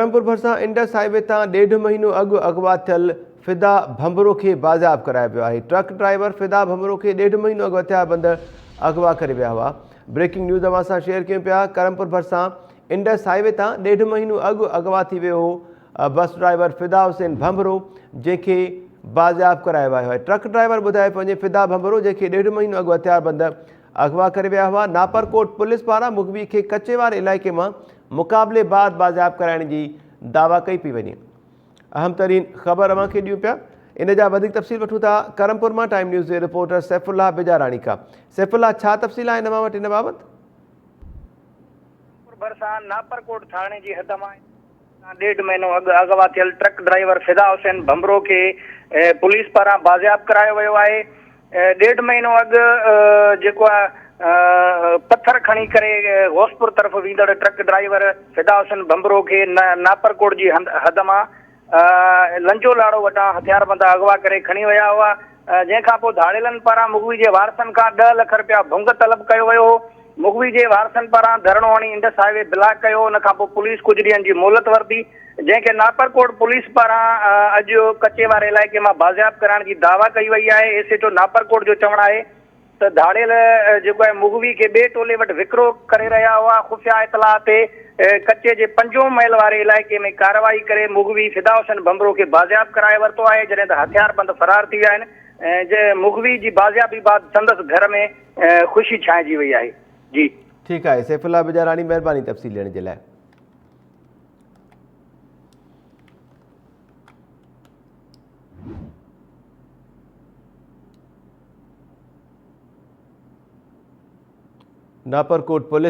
करमपुर भरिसां Indus highway तां 1.5 महीनो अॻु अगवा थियल फिदा भंबरो खे बाज़ाब करायो वियो आहे। ट्रक ड्राइवर फिदा भंबरो खे 1.5 महीनो अॻु हथियारबंद अगवा करे विया हुआ। ब्रेकिंग न्यूज़ अवां सां शेयर कयूं पिया। करमपुर भरिसां इंडस हाईवे तां 1.5 महीनो अॻु अगवा थी वियो हो बस ड्राइवर फिदा हुसैन भंबरो, जंहिंखे बाज़ाब करायो वियो आहे। ट्रक ड्राइवर ॿुधाए पंहिंजे फिदा भंबरो, जंहिंखे 1.5 महीनो अॻु हथियारबंद अगवा करे विया हुआ। नापरकोट पुलिस पारां मुखबी खे कचे वारे इलाइक़े मां मुक़ाबले बाद बाज़ाब कराइण जी दावा कई पई वञे। अहम तरीन ख़बर अवां खे ॾियूं पिया। इन जा वधीक तफ़सील वठूं था करमपुर मां टाइम न्यूज़ जे रिपोर्टर सैफुल्लाह बिजाराणी खां। सैफुल्लाह, छा तफ़सील आहिनि अवां वटि इन बाबति? भरिसां नापरकोट थाणे जी हद मां 1.5 महीनो अॻु अगवा थियल ट्रक ड्राइवर फिदा हुसैन भंबरो खे पुलिस पारां बाज़ाब करायो वियो आहे। 1.5 महीनो अॻु जेको आहे पत्थर खणी करे घोसपुर तरफ़ वेंदड़ ट्रक ड्राइवर फिदा हुसैन भंबरो खे नापरकोट जी हद मां लंजो लाड़ो वटां हथियारबंद अगवा करे खणी विया हुआ। जंहिंखां पोइ धाड़ेलनि पारां मुखबी जे वारसनि खां 10 लख रुपया भुंग तलब कयो वियो हो। मुखबी जे वारसनि पारां धरणो हणी इंडस हाईवे ब्लॉक कयो। उन खां पोइ पुलिस कुझु ॾींहंनि जी मोहलत वरिती, जंहिंखे नापरकोट पुलिस पारां अॼु कचे वारे इलाइक़े मां बाज़ाब कराइण जी दावा कई वई आहे। एसएचओ नापरकोट जो चवणु आहे त धाड़ेल जेको आहे मुखबी खे ॿिए टोले वटि विकिरो करे रहिया हुआ। खुफ़िया इतला ते कचे जे 5 माइल वारे इलाइक़े में कार्रवाई करे मुखबी फिदा हुसैन भंबरो खे बाज़ाब कराए वरितो आहे, जॾहिं त हथियारबंद फरार थी विया आहिनि। ऐं मुखबी जी बाज़ाबी बाद संदसि घर में ख़ुशी छाइजी वई आहे। जी ठीकु आहे सैफुल्लाह बिजाराणी, महिरबानी तफ़सील ॾियण जे लाइ। नापरकोट पुलिस